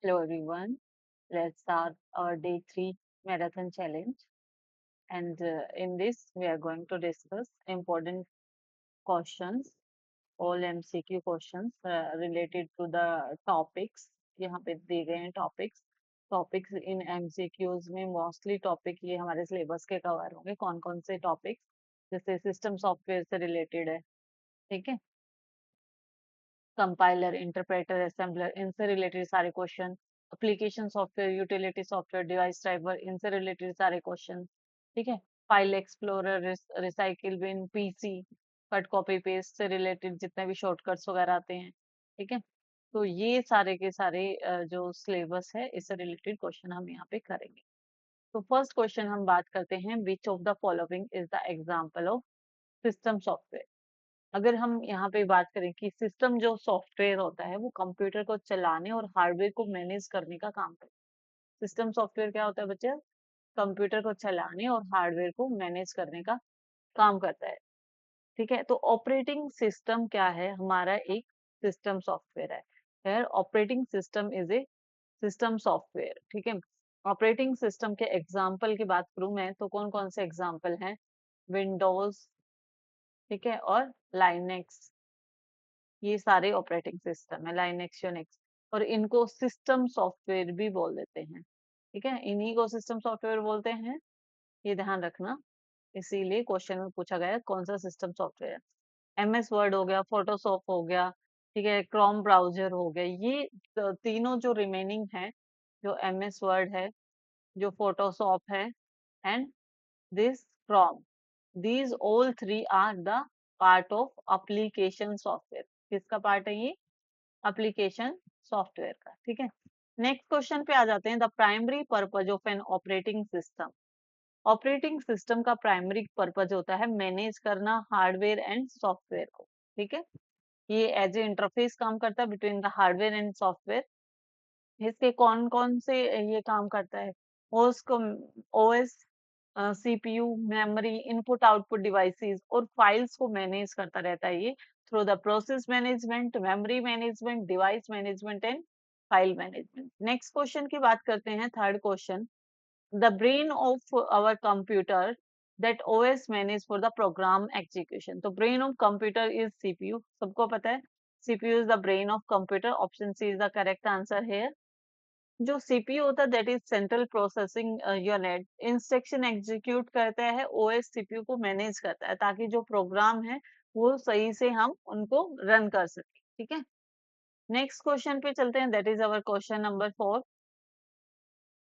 Hello everyone. Let's start our day 3 marathon challenge. And in this, we are going to discuss important questions, all MCQ questions related to the topics. यहाँ पे दिए गए हैं topics in MCQs में mostly topic ये हमारे syllabus के cover होंगे कौन कौन से टॉपिक्स जैसे सिस्टम सॉफ्टवेयर से रिलेटेड है, ठीक है, कंपाइलर, इंटरप्रेटर, असेंबलर, इनसे रिलेटेड सारे question, application software, utility software, device driver, इनसे रिलेटेड सारे क्वेश्चन, ठीक है। File explorer, recycle bin, PC, cut copy paste से रिलेटेड जितने भी शॉर्टकट्स वगैरह आते हैं, ठीक है। तो ये सारे के सारे जो सिलेबस है इससे रिलेटेड क्वेश्चन हम यहाँ पे करेंगे। तो फर्स्ट क्वेश्चन हम बात करते हैं, which of the following is the example of system software. अगर हम यहाँ पे बात करें कि सिस्टम जो सॉफ्टवेयर होता है वो कंप्यूटर को चलाने और हार्डवेयर को मैनेज करने का काम करता है। सिस्टम सॉफ्टवेयर क्या होता है बच्चे? कंप्यूटर को चलाने और हार्डवेयर को मैनेज करने का काम करता है, ठीक है। तो ऑपरेटिंग सिस्टम क्या है? हमारा एक सिस्टम सॉफ्टवेयर है। Operating system is a system software, ठीक है। ऑपरेटिंग सिस्टम के एग्जाम्पल की बात करूं मैं तो कौन कौन से एग्जाम्पल हैं? विंडोज, ठीक है, और लाइनेक्स, ये सारे ऑपरेटिंग सिस्टम है, लाइनेक्स, यूनिक्स, और इनको सिस्टम सॉफ्टवेयर भी बोल देते हैं, ठीक है। इन्हीं को सिस्टम सॉफ्टवेयर बोलते हैं, ये ध्यान रखना। इसीलिए क्वेश्चन में पूछा गया है कौन सा सिस्टम सॉफ्टवेयर। एमएस वर्ड हो गया, फोटोशॉप हो गया, ठीक है, क्रोम ब्राउजर हो गया, ये तीनों जो रिमेनिंग है, जो एमएस वर्ड है, जो फोटोशॉप है, and this Chrome, these all three are the part of application software। किसका पार्ट है ये? एप्लीकेशन सॉफ्टवेयर का, ठीक है। नेक्स्ट क्वेश्चन पे आ जाते हैं, the primary purpose of an operating system. Operating system का प्राइमरी पर्पज होता है मैनेज करना हार्डवेयर एंड सॉफ्टवेयर को, ठीक है। ये एज ए इंटरफेस काम करता है between the hardware and software. इसके कौन कौन से ये काम करता है? ओएस को, OS, CPU, memory, input output devices और फाइल्स को मैनेज करता रहता है ये through the process management, memory management, device management and file management. Next question की बात करते हैं, third question, the brain of our computer that OS manage for the program execution. तो brain of computer is CPU, सबको पता है CPU is the brain of computer. Option C is the correct answer है। जो CPU होता है that is central processing unit, instruction execute करता है, ओएस सीपीयू को मैनेज करता है ताकि जो प्रोग्राम है वो सही से हम उनको रन कर सके, ठीक है। नेक्स्ट क्वेश्चन पे चलते हैं, that is our question number 4।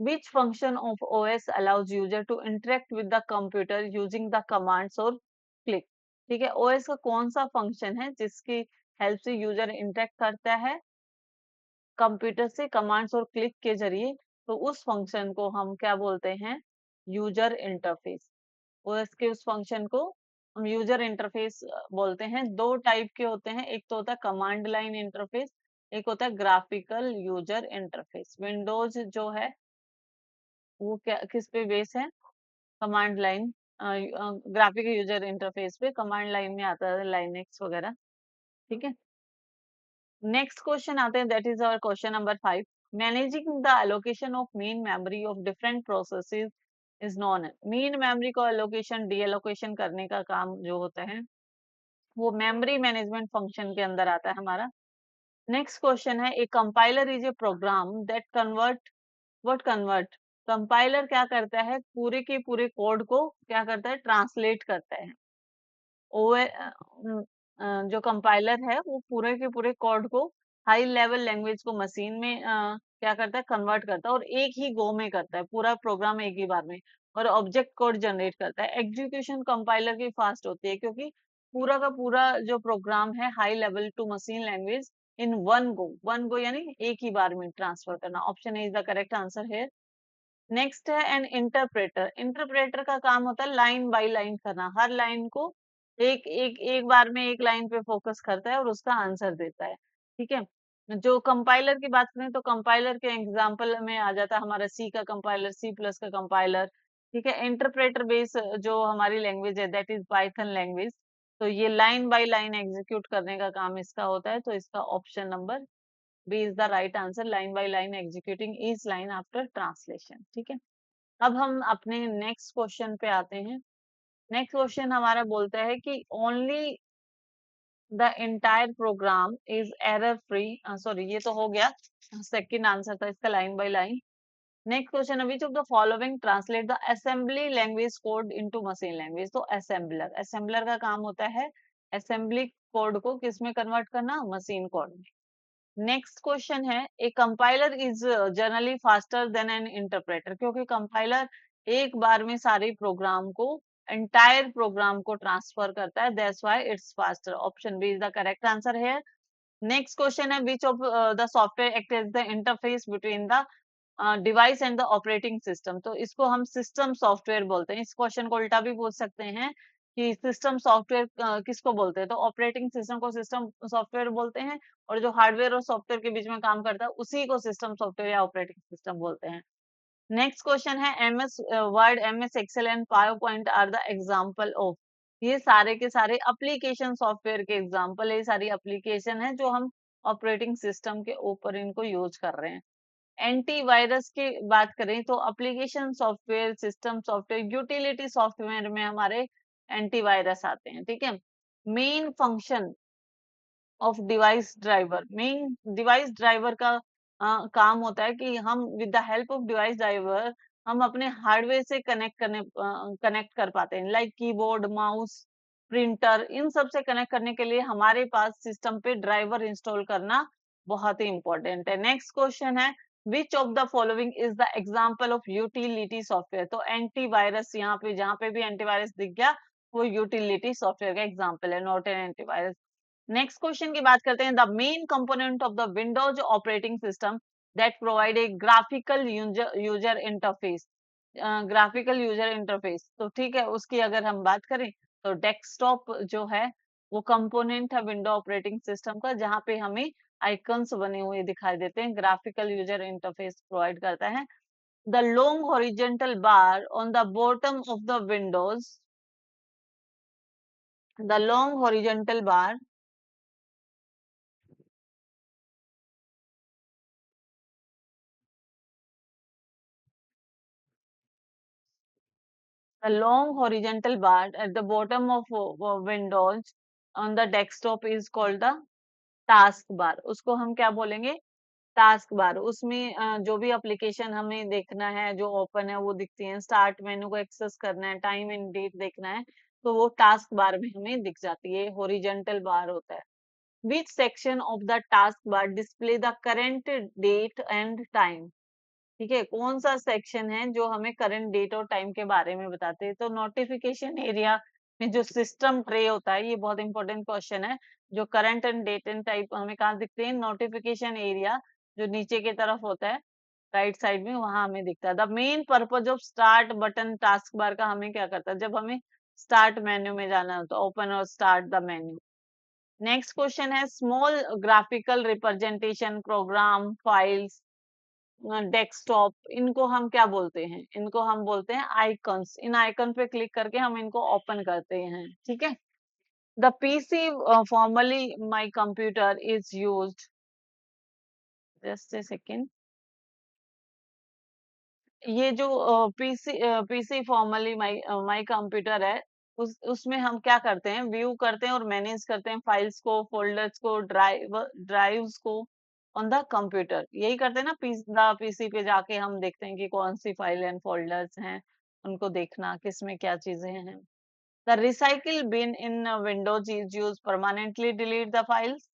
Which function of OS allows user to interact with the computer using the commands और क्लिक, ठीक है। ओएस का कौन सा फंक्शन है जिसकी हेल्प से यूजर इंटरेक्ट करता है कंप्यूटर से कमांड्स और क्लिक के जरिए? तो उस फंक्शन को हम क्या बोलते हैं? User interface. ओएस के उस फंक्शन को हम यूजर इंटरफेस बोलते हैं। दो टाइप के होते हैं, एक तो होता है कमांड लाइन इंटरफेस, एक होता है ग्राफिकल यूजर इंटरफेस। विंडोज जो है वो क्या किस पे बेस है? Command line, graphical user interface पे, कमांड लाइन में आता है लाइनेक्स वगैरह, ठीक है। नेक्स्ट क्वेश्चन आते हैं, that is our question number 5। Managing the allocation of main memory of different processes is known. Main memory को एलोकेशन डी एलोकेशन करने का काम जो होता है वो मेमोरी मैनेजमेंट फंक्शन के अंदर आता है हमारा। नेक्स्ट क्वेश्चन है, a compiler is a program that convert, what convert, compiler क्या करता है? पूरे के पूरे कोड को क्या करता है? ट्रांसलेट करता है। जो कंपाइलर है वो पूरे के पूरे कोड को हाई लेवल लैंग्वेज को मशीन में क्या करता है? कन्वर्ट करता है, और एक ही गो में करता है, पूरा प्रोग्राम एक ही बार में, और ऑब्जेक्ट कोड जनरेट करता है। एग्जीक्यूशन कंपाइलर की फास्ट होती है क्योंकि पूरा का पूरा जो प्रोग्राम है high level to machine language in one go यानी एक ही बार में ट्रांसफर करना। Option A is the correct answer है। नेक्स्ट है एन इंटरप्रेटर। इंटरप्रेटर का काम होता है लाइन बाय लाइन करना, हर लाइन को एक एक एक बार में एक लाइन पे फोकस करता है और उसका आंसर देता है, ठीक है। जो कंपाइलर की बात करें तो कंपाइलर के एग्जांपल में आ जाता है हमारा सी का कंपाइलर, सी प्लस का कंपाइलर, ठीक है। इंटरप्रेटर बेस जो हमारी लैंग्वेज है दैट इज पाइथन लैंग्वेज। तो ये लाइन बाय लाइन एग्जीक्यूट करने का काम इसका होता है, तो इसका option number B is the right answer, line by line executing each line after translation. ठीक है, अब हम अपने नेक्स्ट क्वेश्चन पे आते हैं। नेक्स्ट क्वेश्चन हमारा बोलता है कि only the entire program is error free. Sorry, ये तो हो गया, सेकंड आंसर था इसका, line by line. Next question है, which of the following translate the assembly language code into machine language. तो असेंबलर का काम होता है असेंबली कोड को किस में कन्वर्ट करना, मशीन कोड में। नेक्स्ट क्वेश्चन है, a compiler is generally faster than N interpreter, क्योंकि कंपाइलर एक बार में सारे प्रोग्राम को, एंटायर प्रोग्राम को ट्रांसफर करता है, that's why it's faster. Option B is the correct answer है। नेक्स्ट क्वेश्चन है, which of the software act as the interface between the device and the operating system. तो इसको हम system software बोलते हैं। इस क्वेश्चन को उल्टा भी पूछ सकते हैं कि सिस्टम सॉफ्टवेयर किसको बोलते हैं, तो ऑपरेटिंग सिस्टम को सिस्टम सॉफ्टवेयर बोलते हैं, और जो हार्डवेयर और सॉफ्टवेयर के बीच में काम करता है उसी को सिस्टम सॉफ्टवेयर या ऑपरेटिंग सिस्टम बोलते हैं। नेक्स्ट क्वेश्चन है, MS Word, MS Excel and PowerPoint are the example of. ये सारे के सारे एप्लीकेशन सॉफ्टवेयर के एग्जाम्पल है, ये सारी एप्लीकेशन है जो हम ऑपरेटिंग सिस्टम के ऊपर इनको यूज कर रहे हैं। एंटीवायरस की बात करें तो application software, system software, utility software में हमारे एंटीवायरस आते हैं। ठीक है, main function of device driver, main device driver का काम होता है कि हम with the help of device driver हम अपने हार्डवेयर से कनेक्ट कर पाते हैं, लाइक कीबोर्ड, माउस, प्रिंटर, इन सब से कनेक्ट करने के लिए हमारे पास सिस्टम पे ड्राइवर इंस्टॉल करना बहुत ही इंपॉर्टेंट है। नेक्स्ट क्वेश्चन है, which of the following is the example of utility software. तो एंटीवायरस, यहाँ पे जहां पे भी एंटीवायरस दिख गया वो यूटिलिटी सॉफ्टवेयर का एग्जाम्पल है, not an antivirus. Next question की बात करते हैं, the main component of the Windows operating system that provide a graphical user interface. Graphical user interface, तो ठीक है, उसकी अगर हम बात करें तो डेस्कटॉप जो है वो कंपोनेंट है विंडो ऑपरेटिंग सिस्टम का, जहां पे हमें आइकन्स बने हुए दिखाई देते हैं, ग्राफिकल यूजर इंटरफेस प्रोवाइड करता है। The long horizontal bar on the bottom of the Windows, the long horizontal bar, the long horizontal bar at the bottom of windows on the desktop is called the task bar। उसको हम क्या बोलेंगे, task bar. उसमें जो भी application हमें देखना है, जो ओपन है वो दिखती है, स्टार्ट मेनू को एक्सेस करना है, टाइम एंड डेट देखना है, तो वो टास्क बार में हमें दिख जाती है, हॉरिजॉन्टल बार होता है। Which section of the taskbar display the current date and time. ठीक है, कौन सा सेक्शन है जो हमें करंट डेट और टाइम के बारे में बताते हैं, तो नोटिफिकेशन एरिया में जो सिस्टम ट्रे होता है, ये बहुत इंपॉर्टेंट क्वेश्चन है। जो current and date and type हमें कहाँ दिखते हैं, नोटिफिकेशन एरिया जो नीचे की तरफ होता है राइट साइड में, वहां हमें दिखता है। The main purpose of start button task bar का हमें क्या करता है, जब हमें स्टार्ट मेन्यू में जाना हो तो ओपन और start the menu. Next question है, small graphical representation program files, desktop, इनको हम क्या बोलते हैं, इनको हम बोलते हैं आइकन्स। इन आइकन पे क्लिक करके हम इनको ओपन करते हैं। ठीक है, the PC formerly my computer is used, just a second. ये जो पीसी फॉर्मली माई कंप्यूटर है, उसमें हम क्या करते हैं, व्यू करते हैं और मैनेज करते हैं फाइल्स को, फोल्डर्स को, ड्राइव्स को ऑन द कंप्यूटर। यही करते हैं ना, पीसी पे जाके हम देखते हैं कि कौन सी फाइल एंड फोल्डर्स हैं, उनको देखना किसमें क्या चीजें हैं। The recycle bin in Windows is use permanently delete the files,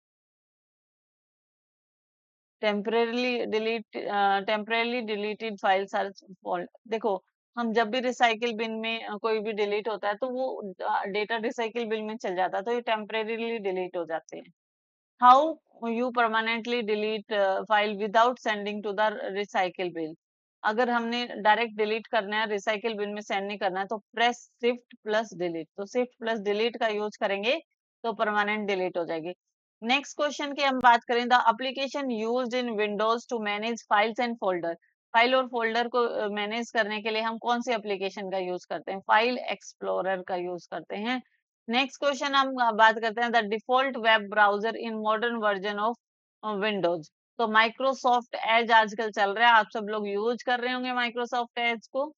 temporarily deleted files are fault. देखो, हम जब भी रिसाइकिल बिन में कोई भी डिलीट होता है तो वो डेटा रिसाइकिल बिन में चल जाता है, तो ये टेम्परेली डिलीट हो जाते हैं। How you permanently delete file without sending to the recycle bin. अगर हमने डायरेक्ट डिलीट करना है, रिसाइकिल बिन में सेंड नहीं करना है, तो प्रेस शिफ्ट प्लस डिलीट, तो शिफ्ट प्लस डिलीट का यूज करेंगे तो परमानेंट डिलीट हो जाएगी। नेक्स्ट क्वेश्चन की हम बात करें, the application used in Windows to manage files and folder. File और फोल्डर को मैनेज करने के लिए हम कौन सी एप्लीकेशन का यूज करते हैं, फाइल एक्सप्लोरर का यूज करते हैं। नेक्स्ट क्वेश्चन हम बात करते हैं, the default web browser in modern version of Windows. तो माइक्रोसॉफ्ट एज आजकल चल रहा है, आप सब लोग यूज कर रहे होंगे माइक्रोसॉफ्ट एज को।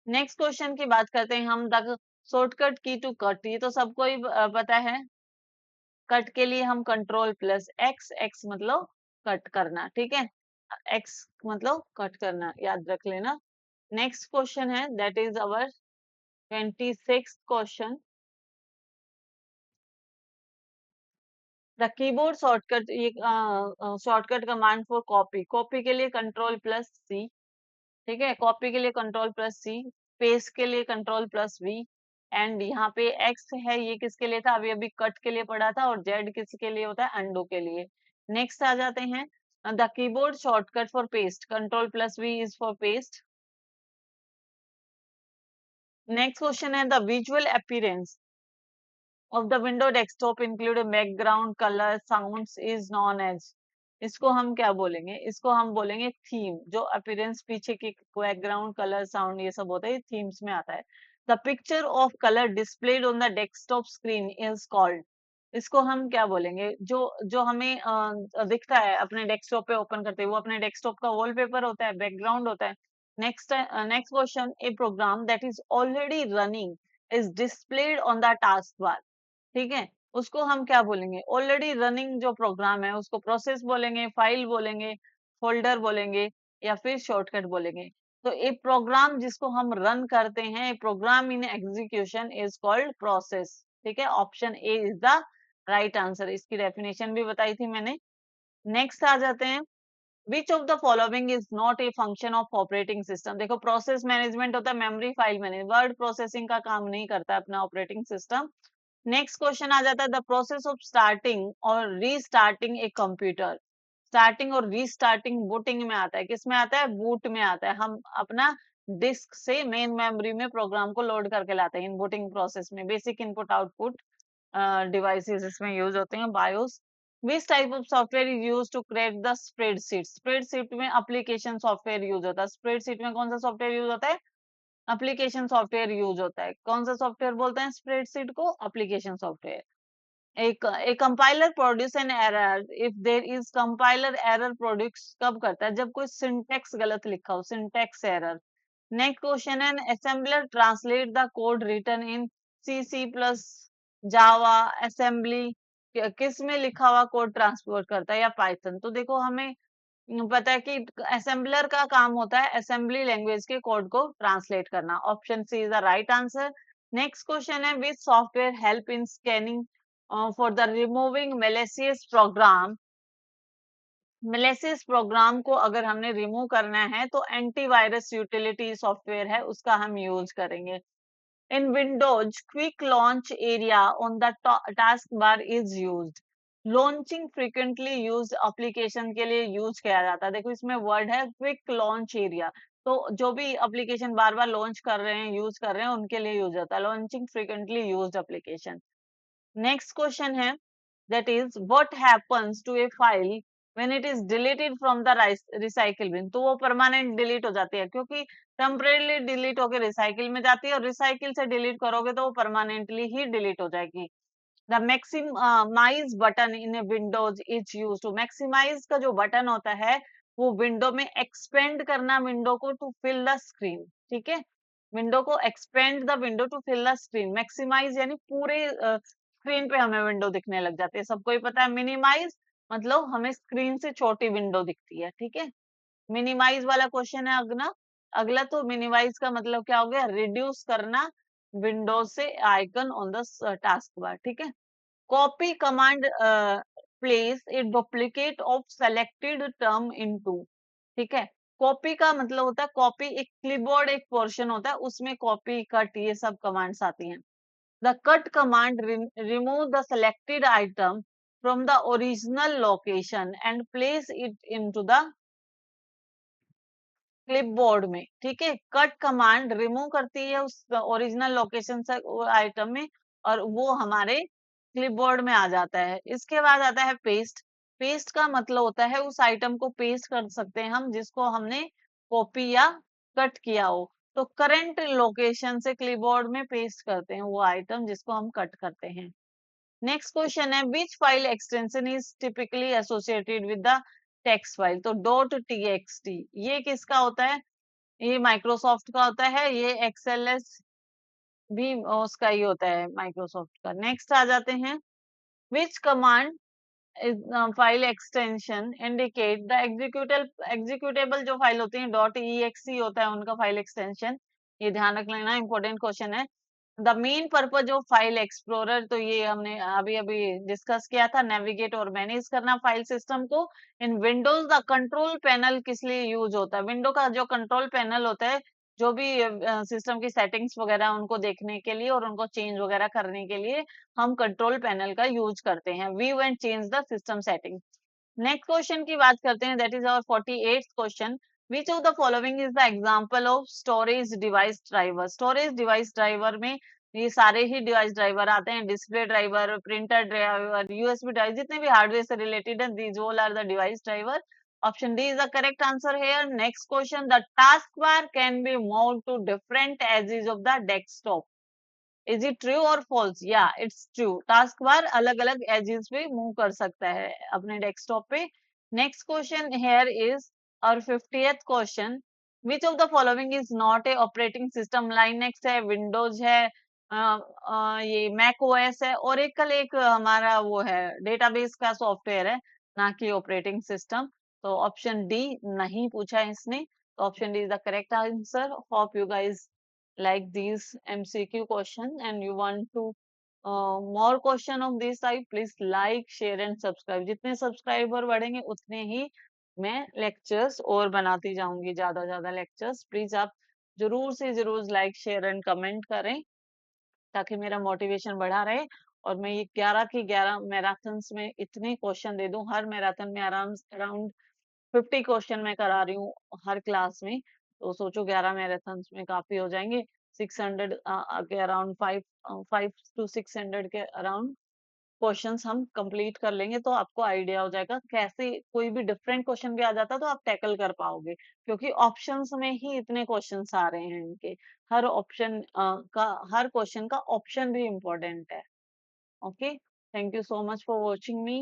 नेक्स्ट क्वेश्चन की बात करते हैं हम, द शॉर्टकट की टू कट, ये तो सबको ही पता है। कट के लिए हम कंट्रोल प्लस एक्स, एक्स मतलब कट करना, ठीक है, एक्स मतलब कट करना, याद रख लेना। नेक्स्ट क्वेश्चन है, that is our 26th question. The keyboard shortcut, ये shortcut command for copy, copy के लिए कंट्रोल प्लस सी, ठीक है, कॉपी के लिए कंट्रोल प्लस सी, पेस्ट के लिए कंट्रोल प्लस वी, एंड यहाँ पे एक्स है, ये किसके लिए था, अभी अभी कट के लिए पढ़ा था, और जेड किसके लिए होता है, अंडू के लिए। नेक्स्ट आ जाते हैं, the keyboard shortcut for paste, control plus V is for paste. Next question है, the visual appearance of the window desktop include a background color sounds is known as, इसको हम क्या बोलेंगे, इसको हम बोलेंगे थीम, जो अपीयरेंस पीछे की बैकग्राउंड कलर साउंड ये सब होता है, थीम्स में आता है। The picture of colour displayed on the desktop screen is called, इसको हम क्या बोलेंगे, जो जो हमें दिखता है अपने डेस्कटॉप पे ओपन करते हैं, वो अपने डेस्कटॉप का वॉलपेपर होता है, बैकग्राउंड होता है। Next next question, a program that is already running is displayed on the taskbar, ठीक है, उसको हम क्या बोलेंगे, ऑलरेडी रनिंग जो प्रोग्राम है उसको प्रोसेस बोलेंगे, फाइल बोलेंगे, फोल्डर बोलेंगे, या फिर शॉर्टकट बोलेंगे। तो एक प्रोग्राम जिसको हम रन करते हैं, program in execution is called process, ठीक है, option A is the right answer, इसकी डेफिनेशन भी बताई थी मैंने। नेक्स्ट आ जाते हैं, which of the following is not a function of operating system, देखो प्रोसेस मैनेजमेंट होता है, memory file manage, word processing का काम नहीं करता अपना ऑपरेटिंग सिस्टम। नेक्स्ट क्वेश्चन आ जाता है, द प्रोसेस ऑफ स्टार्टिंग और रीस्टार्टिंग ए कंप्यूटर, स्टार्टिंग और रीस्टार्टिंग बूटिंग में आता है, किस में आता है, बूट में आता है, हम अपना डिस्क से मेन मेमोरी में प्रोग्राम को लोड करके लाते हैं इन बूटिंग प्रोसेस में। बेसिक इनपुट आउटपुट डिवाइसेस इसमें यूज होते हैं, BIOS. Which type of software is use to create the spreadsheet, spreadsheet में एप्लीकेशन सॉफ्टवेयर यूज होता है, स्प्रेडशीट में कौन सा सॉफ्टवेयर यूज होता है, एप्लीकेशन सॉफ्टवेयर यूज होता है। कौन सा सॉफ्टवेयर बोलते हैं स्प्रेडशीट को, एप्लीकेशन सॉफ्टवेयर। एक compiler produce an error if there is, compiler error produce कब करता है, जब कोई सिंटेक्स गलत लिखा हो, सिंटेक्स एरर। नेक्स्ट क्वेश्चन है, assembler translate the code written in C, C plus, Java, assembly, किस में लिखा हुआ कोड ट्रांसपोर्ट करता है, या पाइथन। तो देखो हमें पता है कि असेंबलर का काम होता है असेंबली लैंग्वेज के कोड को ट्रांसलेट करना, option C is the right answer. Next question है, which software help in scanning for the removing malicious program, malicious program को अगर हमने रिमूव करना है तो एंटीवायरस यूटिलिटी सॉफ्टवेयर है उसका हम यूज करेंगे। In Windows, quick launch area on the taskbar is used. Launching frequently used application के लिए यूज किया जाता है, देखो इसमें वर्ड है क्विक लॉन्च एरिया, तो जो भी एप्लीकेशन बार बार लॉन्च कर रहे हैं, यूज कर रहे हैं, उनके लिए यूज होता है launching frequently used application. Next question है, that is what happens to a file when it is deleted from the recycle bin, तो वो परमानेंट डिलीट हो जाती है, क्योंकि टेम्परेली डिलीट होकर रिसाइकिल में जाती है, और रिसाइकिल से डिलीट करोगे तो वो परमानेंटली ही डिलीट हो जाएगी। The maximize button in Windows is use to, maximize का जो बटन होता है वो विंडो में एक्सपेंड करना विंडो को टू फिल द स्क्रीन, ठीक है, विंडो को expand the window to fill the screen, maximize यानी पूरे स्क्रीन पे हमें विंडो दिखने लग जाती है, सबको ही पता है। मिनिमाइज मतलब हमें स्क्रीन से छोटी विंडो दिखती है, ठीक है, मिनिमाइज वाला क्वेश्चन है अगला। अगला तो मिनिमाइज का मतलब क्या हो गया, रिड्यूस करना विंडोज से icon on the taskbar, ठीक है। Copy command place a duplicate of selected term into, ठीक है, कॉपी का मतलब होता है, कॉपी एक क्लिपबोर्ड एक पोर्शन होता है, उसमें कॉपी कट ये सब कमांड्स आती हैं। The cut command remove the selected item from the original location and place it into the clipboard में, ठीक है, कट कमांड रिमूव करती है उस ओरिजिनल लोकेशन से आइटम में, और वो हमारे क्लिपबोर्ड में आ जाता है। इसके बाद आता है पेस्ट, पेस्ट का मतलब होता है उस आइटम को पेस्ट कर सकते हैं हम जिसको हमने कॉपी या कट किया हो, तो करंट लोकेशन से क्लिपबोर्ड में पेस्ट करते हैं वो आइटम जिसको हम कट करते हैं। नेक्स्ट क्वेश्चन है, which file extension is typically associated with the text file, तो डॉट टीएक्सटी ये किसका होता है? ये माइक्रोसॉफ्ट का होता है। ये एक्सएलएस भी उसका ही होता है, माइक्रोसॉफ्ट का। नेक्स्ट आ जाते हैं, विच command is file extension indicate the executable जो फाइल होती है डॉट ई होता है उनका फाइल एक्सटेंशन। ये ध्यान रख लेना, इंपॉर्टेंट क्वेश्चन है। The main purpose of file explorer, तो ये हमने अभी अभी डिस्कस किया था, नेविगेट और मैनेज करना फाइल सिस्टम को। इन विंडोज द कंट्रोल पैनल किस लिए यूज होता है? विंडो का जो कंट्रोल पैनल होता है, जो भी सिस्टम की सेटिंग्स वगैरह उनको देखने के लिए और उनको चेंज वगैरह करने के लिए हम कंट्रोल पैनल का यूज करते हैं। View and change the system setting. Next question की बात करते हैं, that is our 48th question. Which of the following is the example of storage device driver? Storage device driver में ये सारे ही डिवाइस ड्राइवर आते हैं, display driver, printer driver, USB driver, जितने भी हार्डवेयर से रिलेटेड है, these all are the device driver. Option D is the correct answer here. Next question, the taskbar can be move to different edges of the desktop. Is it true और false? या it's true, taskbar अलग अलग edges पे move कर सकता है अपने desktop पे। नेक्स्ट क्वेश्चन हेयर इज और 50th question, which of the following is not A operating system? Linux है, विंडोज है, ये मैक ओएस है, ओरेकल एक हमारा वो है डेटाबेस का सॉफ्टवेयर है, ना कि ऑपरेटिंग सिस्टम। तो ऑप्शन डी नहीं पूछा है इसने, तो option D is the correct answer. Hope you guys like these MCQ question and you want to more question of this type, please like, share and subscribe. जितने subscriber बढ़ेंगे उतने ही मैं लेक्चर्स और बनाती जाऊंगी, ज्यादा ज्यादा लेक्चर्स। प्लीज आप जरूर से जरूर लाइक, शेयर एंड कमेंट करें ताकि मेरा मोटिवेशन बढ़ा रहे और मैं ये 11 की 11 मैराथन्स में इतने क्वेश्चन दे दूं। हर मैराथन में आराम अराउंड 50 क्वेश्चन मैं करा रही हूँ हर क्लास में, तो सोचो 11 मैराथन्स में काफी हो जाएंगे। 600 के अराउंड 5 to 600 के अराउंड क्वेश्चंस हम कंप्लीट कर लेंगे, तो आपको आइडिया हो जाएगा कैसे कोई भी डिफरेंट क्वेश्चन भी आ जाता तो आप टैकल कर पाओगे, क्योंकि ऑप्शंस में ही इतने क्वेश्चंस आ रहे हैं इनके। हर ऑप्शन का, हर क्वेश्चन का ऑप्शन भी इम्पोर्टेंट है। Okay, thank you so much for watching me.